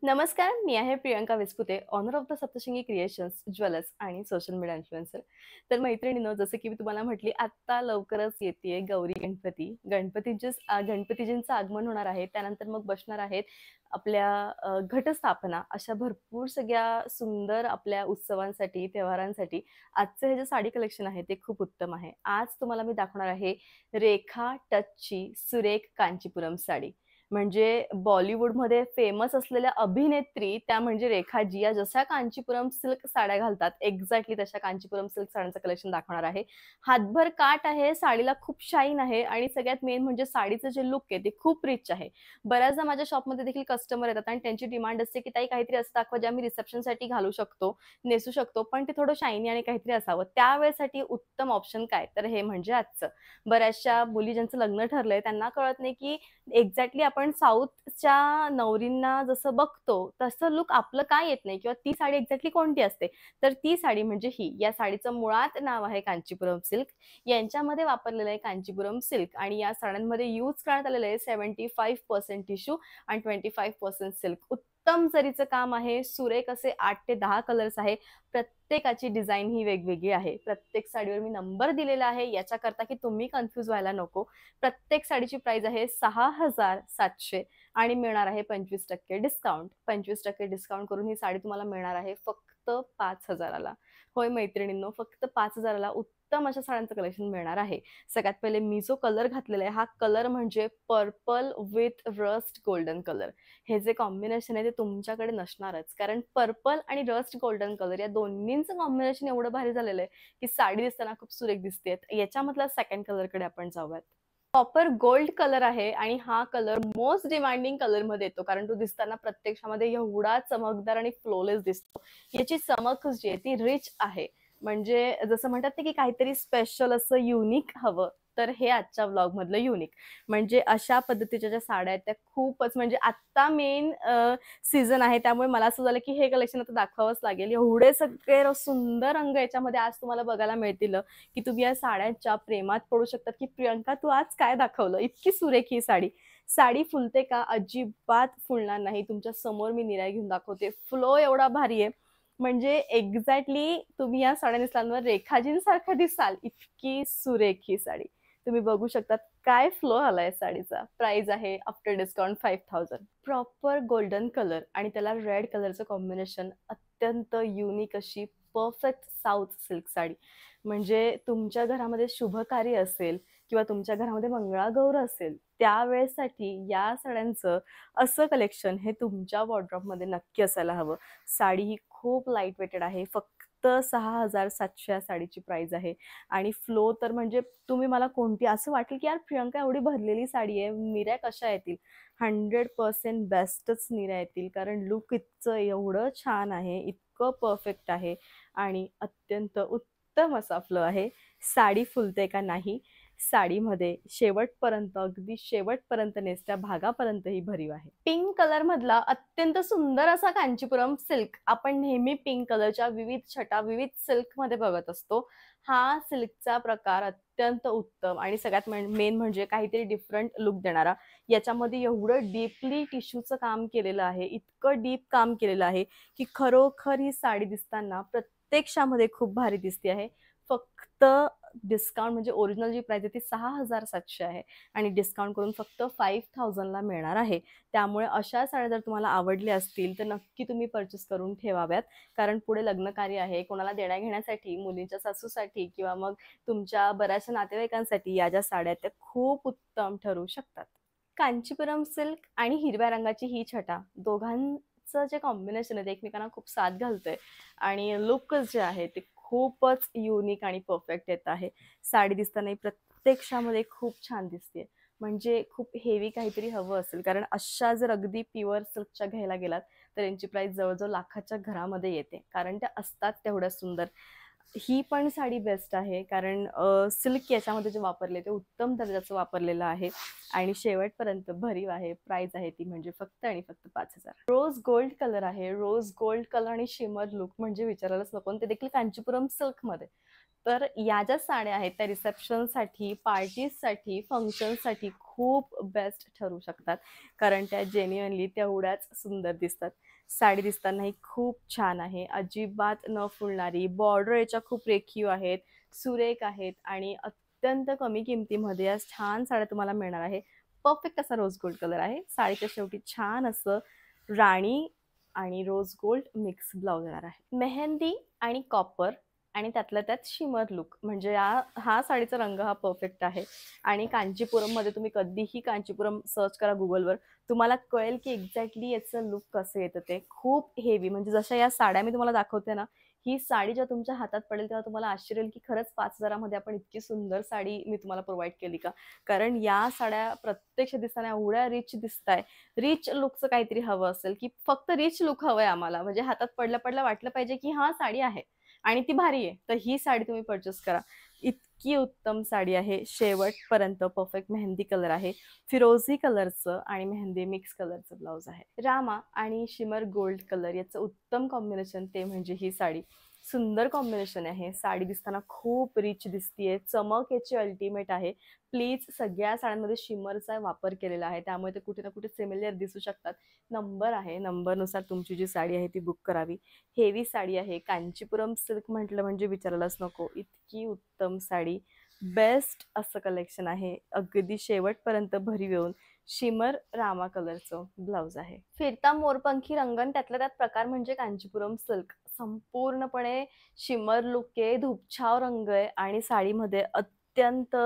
नमस्कार, मी आहे Priyanka Vispute, owner of the Saptashrungi creations, jewellers आणि सोशल मीडिया इन्फ्लुएन्सर. तर मैत्रिणींनो, जसं की मी तुम्हाला म्हटली, आत्ता लवकरच येतीये गौरी गणपती. गणपतीजींचं आगमन होणार आहे. त्यानंतर मग बसणार आहेत आपल्या घटस्थापना. अशा भरपूर सगळ्या सुंदर आपल्या उत्सवांसाठी, त्योहारांसाठी आजचं हे जे साडी कलेक्शन आहे, ते खूप उत्तम आहे. आज तुम्हाला मी दाखवणार आहे रेखा टचची सुरेख कांचीपुरम साडी. म्हणजे बॉलिवूडमध्ये फेमस असलेल्या अभिनेत्री त्या म्हणजे रेखाजी या जशा कांचीपुरम सिल्क साड्या घालतात एक्झॅक्टली तशा कांचीपुरम सिल्क साड्यांचं कलेक्शन दाखवणार आहे. हातभर काठ आहे, साडीला खूप शाईन आहे आणि सगळ्यात मेन म्हणजे साडीचं जे लुक आहे ते खूप रिच आहे. बऱ्याचदा माझ्या शॉपमध्ये देखील कस्टमर येतात आणि त्यांची डिमांड असते की ताई काहीतरी असं दाखवा जे आम्ही रिसेप्शनसाठी घालू शकतो, नेसू शकतो, पण ते थोडं शायनी आणि काहीतरी असावं. त्यावेळेसाठी उत्तम ऑप्शन काय तर हे म्हणजे आजचं. बऱ्याचशा मुली ज्यांचं लग्न ठरलंय त्यांना कळत नाही की एक्झॅक्टली आपण साऊथच्या नवरींना जसं बघतो तसं लुक आपलं का येत नाही किंवा ती साडी एक्झॅक्टली कोणती असते. तर ती साडी म्हणजे ही. या साडीचं मुळात नाव आहे कांचीपुरम सिल्क. यांच्यामध्ये वापरलेलं आहे कांचीपुरम सिल्क आणि या साड्यांमध्ये यूज करण्यात आलेलं आहे 75% टिश्यू आणि 25% सिल्क. उत्तम जरीचं काम आहे. सुरेख असे 8 ते 10 कलर्स आहे. प्रत्येकाची डिझाईन ही वेगवेगळी आहे. प्रत्येक साडीवर मी नंबर दिलेला आहे याच्याकरता की तुम्ही कन्फ्यूज व्हायला नको. प्रत्येक साडीची प्राइस आहे 6,700 आणि मिळणार आहे 25% डिस्काउंट. 25% डिस्काउंट करून ही साडी तुम्हाला मिळणार आहे फक्त 5,000ला. होय मैत्रिणींनो, फक्त 5,000ला उत्तम अशा साड्यांचं कलेक्शन मिळणार आहे. सगळ्यात पहिले मी जो कलर घातलेला आहे हा कलर म्हणजे purple with rust golden colour. हे जे कॉम्बिनेशन आहे ते तुमच्याकडे नसणारच, कारण पर्पल आणि रस्ट गोल्डन कलर या दोन्हींचं कॉम्बिनेशन एवढं भारी झालेलं आहे की साडी दिसताना खूप सुरेख दिसते. याच्यामधला सेकंड कलरकडे आपण जाऊयात. कॉपर गोल्ड कलर आहे आणि हा कलर मोस्ट डिमांडिंग कलर मध्ये येतो, कारण तो दिसताना प्रत्यक्षामध्ये एवढा चमकदार आणि फ्लोलेस दिसतो. याची चमक जी आहे ती रिच आहे. म्हणजे जसं म्हणतात ना की काहीतरी स्पेशल असं युनिक हवं, तर हे आजच्या व्लॉग मधलं युनिक. म्हणजे अशा पद्धतीच्या ज्या साड्या आहेत त्या खूपच म्हणजे आत्ता मेन सीझन आहे, त्यामुळे मला असं झालं की हे कलेक्शन आता दाखवावंच लागेल. एवढे सगळे सुंदर रंग याच्यामध्ये आज तुम्हाला बघायला मिळतील की तुम्ही या साड्यांच्या प्रेमात पडू शकतात की प्रियंका तू आज काय दाखवलं, इतकी सुरेख ही साडी. साडी फुलते का? अजिबात फुलणार नाही. तुमच्या समोर मी निर्या घेऊन दाखवते. फ्लो एवढा भारी आहे म्हणजे एक्झॅक्टली तुम्ही या साड्या नेसल्यावर रेखाजींसारखं दिसाल, इतकी सुरेख ही साडी. तुम्ही बघू शकतात काय फ्लो आलाय साडीचा. प्राइस आहे after discount 5,000. Proper golden colour आणि त्याला रेड कलरचं कॉम्बिनेशन, अत्यंत युनिक अशी परफेक्ट साऊथ सिल्क साडी. म्हणजे तुमच्या घरामध्ये शुभ कार्य असेल किंवा तुमच्या घरामध्ये मंगळागौर असेल त्यावेळेसाठी या साड्यांचं असं कलेक्शन हे तुमच्या वॉर्डरोबमध्ये नक्की असायला हवं. साडी ही खूप लाईट वेटेड आहे. फक्त 6,700 या साडीची प्राइस आहे आणि फ्लो तर म्हणजे तुम्ही मला कोणती असं वाटेल की यार प्रियंका एवढी भरलेली साडी आहे, निर्या कशा येतील? 100% बेस्टच निर्या येतील, कारण लुक इतकं एवढं छान आहे, इतकं परफेक्ट आहे आणि अत्यंत उत्तम असा फ्लो आहे. साडी फुलते का नाही, साडीमध्ये शेवटपर्यंत अगदी शेवटपर्यंत नेसत्या भागापर्यंत ही भरीव आहे. पिंक कलर मधला अत्यंत सुंदर असा कांचीपुरम सिल्क. आपण नेहमी पिंक कलरच्या विविध छटा विविध सिल्क मध्ये बघत असतो. हा सिल्कचा प्रकार अत्यंत उत्तम आणि सगळ्यात मेन म्हणजे काहीतरी डिफरंट लुक देणारा. याच्यामध्ये एवढं डीपली टिश्यूचं काम केलेलं आहे, इतकं डीप काम केलेलं आहे की खरोखर ही साडी दिसताना प्रत्यक्षामध्ये खूप भारी दिसते आहे. फक्त डिस्काउंट म्हणजे ओरिजिनल जी प्राइस आहे ती 6,700 आहे आणि डिस्काउंट करून फक्त 5,000ला मिळणार आहे. त्यामुळे अशा साड्या जर तुम्हाला आवडल्या असतील तर नक्की तुम्ही परचेस करून ठेवाव्यात, कारण पुढे लग्न कार्य आहे, कोणाला देण्या घेण्यासाठी, मुलींच्या सासूसाठी किंवा मग तुमच्या बऱ्याचशा नातेवाईकांसाठी या ज्या साड्या त्या खूप उत्तम ठरू शकतात. कांचीपुरम सिल्क आणि हिरव्या रंगाची ही छटा दोघांचं जे कॉम्बिनेशन आहे ते एकमेकांना खूप साथ घालतंय आणि लुक जे आहे ते खूपच युनिक आणि परफेक्ट येत आहे. साडी दिसताना प्रत्यक्षामध्ये खूप छान दिसते. म्हणजे खूप हेवी काहीतरी हवं असेल, कारण अशा जर अगदी प्युअर सिल्कच्या घ्यायला गेलात तर यांची प्राइस जवळजवळ लाखाच्या घरामध्ये येते, कारण त्या असतात तेवढ्या सुंदर. ही पण साडी बेस्ट आहे, कारण सिल्क याच्यामध्ये जे वापरले ते उत्तम दर्जाचं वापरलेलं आहे आणि शेवटपर्यंत भरीव आहे. प्राइस आहे ती म्हणजे फक्त आणि फक्त 5,000. रोज गोल्ड कलर आहे. रोज गोल्ड कलर आणि शिमर लुक म्हणजे विचारायलाच नको, ते देखील कांचीपुरम सिल्क मध्ये. तर या ज्या साड्या आहेत त्या रिसेप्शनसाठी, पार्टीजसाठी, फंक्शनसाठी खूप बेस्ट ठरू शकतात. कारण त्या जेन्युइनली तेवढ्याच सुंदर दिसतात. साडी दिसतानाही खूप छान आहे. अजिबात न फुलणारी, बॉर्डर याच्या खूप रेखीव आहेत, सुरेख आहेत आणि अत्यंत कमी किमतीमध्ये या छान साड्या तुम्हाला मिळणार आहे. परफेक्ट असा रोज गोल्ड कलर आहे. साडीच्या शेवटी छान असं राणी आणि रोज गोल्ड मिक्स ब्लाउज येणार आहे. मेहंदी आणि कॉपर आणि त्यातल्या त्यात शिमर लुक म्हणजे हा साडीचा रंग हा परफेक्ट आहे. आणि कांचीपुरममध्ये तुम्ही कधीही कांचीपुरम सर्च करा गुगलवर, तुम्हाला कळेल की एक्झॅक्टली याचं लुक कसं येतं. ते खूप हेवी म्हणजे जशा या साड्या मी तुम्हाला दाखवते ना, ही साडी जेव्हा तुमच्या हातात पडेल तेव्हा तुम्हाला आश्चर्य येईल की खरंच 5,000मध्ये आपण इतकी सुंदर साडी मी तुम्हाला प्रोव्हाइड केली का. कारण या साड्या प्रत्यक्ष दिसताना एवढ्या रिच दिसताय. रिच लुकचं काहीतरी हवं असेल की फक्त रिच लुक हवंय आम्हाला, म्हणजे हातात पडल्या पडल्या वाटलं पाहिजे की हा साडी आहे आणि ती भारी आहे, तर ही साडी तुम्ही परचेस करा. इतकी उत्तम साडी आहे. शेवटपर्यंत परफेक्ट मेहंदी कलर आहे. फिरोझी कलरचं आणि मेहंदी मिक्स कलरचं ब्लाउज आहे. रामा आणि शिमर गोल्ड कलर याचं उत्तम कॉम्बिनेशन ते म्हणजे ही साडी. सुंदर कॉम्बिनेशन आहे. साडी दिसताना खूप रिच दिसतीये. चमक याची अल्टिमेट आहे. प्लीज सगळ्या साड्यांमध्ये शिमरचा वापर केलेला आहे, त्यामुळे ते कुठे ना कुठे सिमिलर दिसू शकतात. नंबर आहे, नंबरनुसार तुमची जी साडी आहे ती बुक करावी. हेवी साडी आहे. कांचीपुरम सिल्क म्हटलं म्हणजे विचारायलाच नको. इतकी उत्तम साडी. बेस्ट असं कलेक्शन आहे. अगदी शेवटपर्यंत भरीव येऊन शिमर रामा कलरचं ब्लाउज आहे. फिरता मोरपंखी रंगण त्यातल्या त्यात प्रकार म्हणजे कांचीपुरम सिल्क. संपूर्णपणे शिमर लुक आहे, धूपछाव रंग आहे आणि साडीमध्ये अत्यंत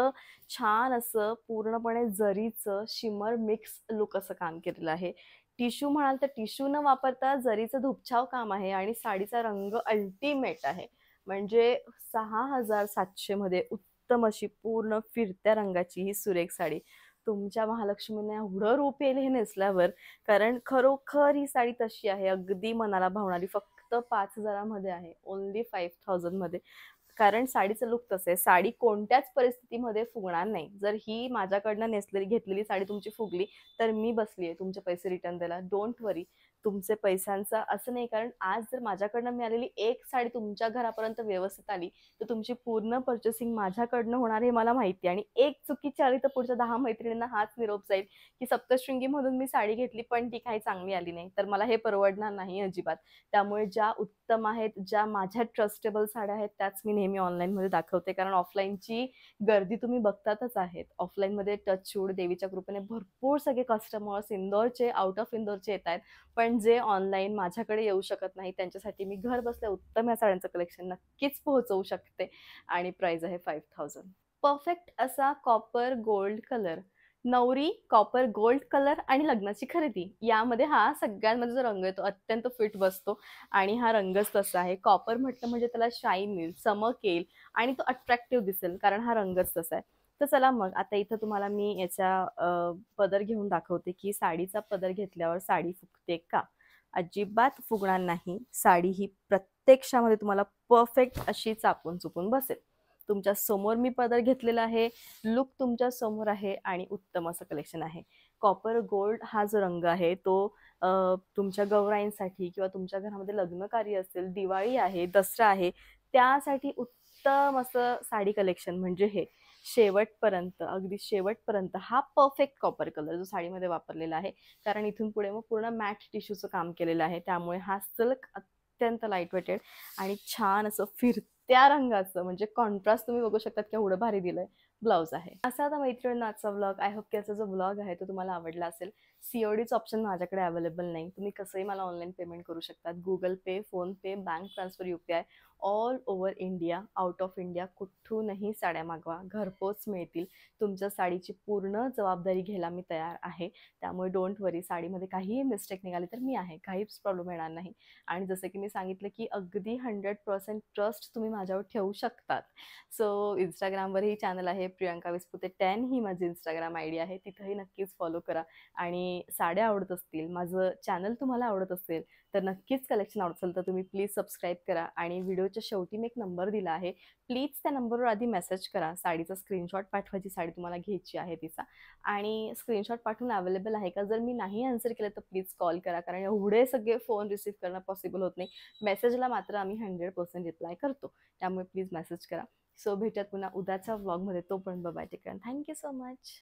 छान असं पूर्णपणे जरीचं शिमर मिक्स लुक असं काम केलेलं आहे. टिश्यू म्हणाल तर टिश्यू न वापरता जरीचं धूपछाव काम आहे आणि साडीचा रंग अल्टिमेट आहे. म्हणजे 6,700 मध्ये उत्तम अशी पूर्ण फिरत्या रंगाची ही सुरेख साडी. तुमच्या महालक्ष्मीने एवढं रूप येईल हे नेसल्यावर. कारण खरोखर ही साडी तशी आहे, अगदी मनाला भावणारी. फक्त 5,000मध्ये आहे, ओन्ली 5,000 मध्ये. कारण साडीचं लुक तसं आहे. साडी कोणत्याच परिस्थितीमध्ये फुगणार नाही. जर ही माझ्याकडनं नेसलेली घेतलेली साडी तुमची फुगली, तर मी बसली आहे तुमचे पैसे रिटर्न द्यायला. डोंट वरी. तुमचे पैशांचं असं नाही, कारण आज जर माझ्याकडनं मिळालेली एक साडी तुमच्या घरापर्यंत व्यवस्थित आली, तर तुमची पूर्ण पर्चेसिंग माझ्याकडनं होणार हे मला माहिती आहे. आणि एक चुकीची आली तर पुढच्या 10 मैत्रिणींना हाच निरोप जाईल की सप्तशृंगीमधून मी साडी घेतली पण ती काही चांगली आली नाही. तर मला हे परवडणार नाही अजिबात. त्यामुळे ज्या उत्तम आहेत, ज्या माझ्या ट्रस्टेबल साड्या आहेत, त्याच मी नेहमी ऑनलाईनमध्ये दाखवते. कारण ऑफलाईनची गर्दी तुम्ही बघतातच आहेत. ऑफलाईनमध्ये टचवूड देवीच्या कृपेने भरपूर सगळे कस्टमर्स इंदोरचे, आउट ऑफ इंदोरचे येत आहेत. पण जे ऑनलाईन माझ्याकडे येऊ शकत नाही त्यांच्यासाठी मी घर बसल्या उत्तम या साड्यांचं कलेक्शन नक्कीच पोहोचवू शकते. आणि प्राइस आहे 5,000. परफेक्ट असा कॉपर गोल्ड कलर. नवरी, कॉपर गोल्ड कलर आणि लग्नाची खरेदी यामध्ये हा सगळ्यांमध्ये जो रंग आहे तो अत्यंत फिट बसतो. आणि हा रंगच तसा आहे. कॉपर म्हटलं म्हणजे त्याला शाईन येईल, चमक येईल आणि तो अट्रॅक्टिव्ह दिसेल, कारण हा रंगच तसा आहे. तर चला मग आता इथं तुम्हाला मी याचा पदर घेऊन दाखवते की साडीचा पदर घेतल्यावर साडी फुगते का. अजिबात फुगणार नाही. साडी ही प्रत्यक्षामध्ये तुम्हाला परफेक्ट अशी चापून चुपून बसेल. तुमच्या समोर मी पदर घेतलेला आहे. लुक तुमच्या समोर आहे आणि उत्तम असं कलेक्शन आहे. कॉपर गोल्ड हा जो रंग आहे तो तुमच्या गौराईंसाठी किंवा तुमच्या घरामध्ये लग्न कार्य असेल, दिवाळी आहे, दसरा आहे, त्यासाठी उत्तम असं साडी कलेक्शन म्हणजे हे. शेवटपर्यंत, अगदी शेवटपर्यंत हा परफेक्ट कॉपर कलर जो साडीमध्ये वापरलेला आहे. कारण इथून पुढे मग पूर्ण मॅट टिश्यूचं काम केलेलं आहे. त्यामुळे हा सिल्क अत्यंत लाईट वेटेड आणि छान असं फिरत्या रंगाचं म्हणजे कॉन्ट्रास्ट तुम्ही बघू शकतात केवढं भारी दिलंय ब्लाउज आहे. असा आता मैत्रिणींनो आजचा व्लॉग. आय होप की याचा जो व्लॉग आहे तो तुम्हाला आवडला असेल. सीओडीचं ऑप्शन माझ्याकडे अवेलेबल नाही. तुम्ही कसंही मला ऑनलाईन पेमेंट करू शकतात. Google pay, phone pay, bank transfer, UPI all over India, out of India कुठूनही साड्या मागवा, घरपोच मिळतील. तुमच्या साडीची पूर्ण जबाबदारी घ्यायला मी तयार आहे. त्यामुळे डोंट वरी. साडीमध्ये काहीही मिस्टेक निघाली तर मी आहे, काहीच प्रॉब्लेम येणार नाही. आणि जसं की मी सांगितलं की अगदी 100% ट्रस्ट तुम्ही माझ्यावर ठेवू शकतात. सो इंस्टाग्रामवरही चॅनल आहे प्रियंका विस्पुते 10 ही माझी इंस्टाग्राम ID आहे. तिथंही नक्कीच फॉलो करा. आणि साड्या आवडत असतील, माझं चॅनल तुम्हाला आवडत असेल, तर नक्कीच कलेक्शन आवडत असेल तर तुम्ही प्लीज सबस्क्राईब करा. आणि व्हिडिओच्या शेवटी मी एक नंबर दिला आहे. प्लीज त्या नंबरवर आधी मेसेज करा. साडीचा स्क्रीनशॉट पाठवा, जी साडी तुम्हाला घ्यायची आहे तिचा. आणि स्क्रीनशॉट पाठवून अवेलेबल आहे का, जर मी नाही आन्सर केलं तर प्लीज कॉल करा. कारण एवढे सगळे फोन रिसीव्ह करणं पॉसिबल होत नाही. मेसेजला मात्र आम्ही 100% रिप्लाय करतो. त्यामुळे प्लीज मेसेज करा. सो भेटूयात पुन्हा उद्याच्या व्लॉगमध्ये. तोपर्यंत bye bye. Take care. Thank you so much.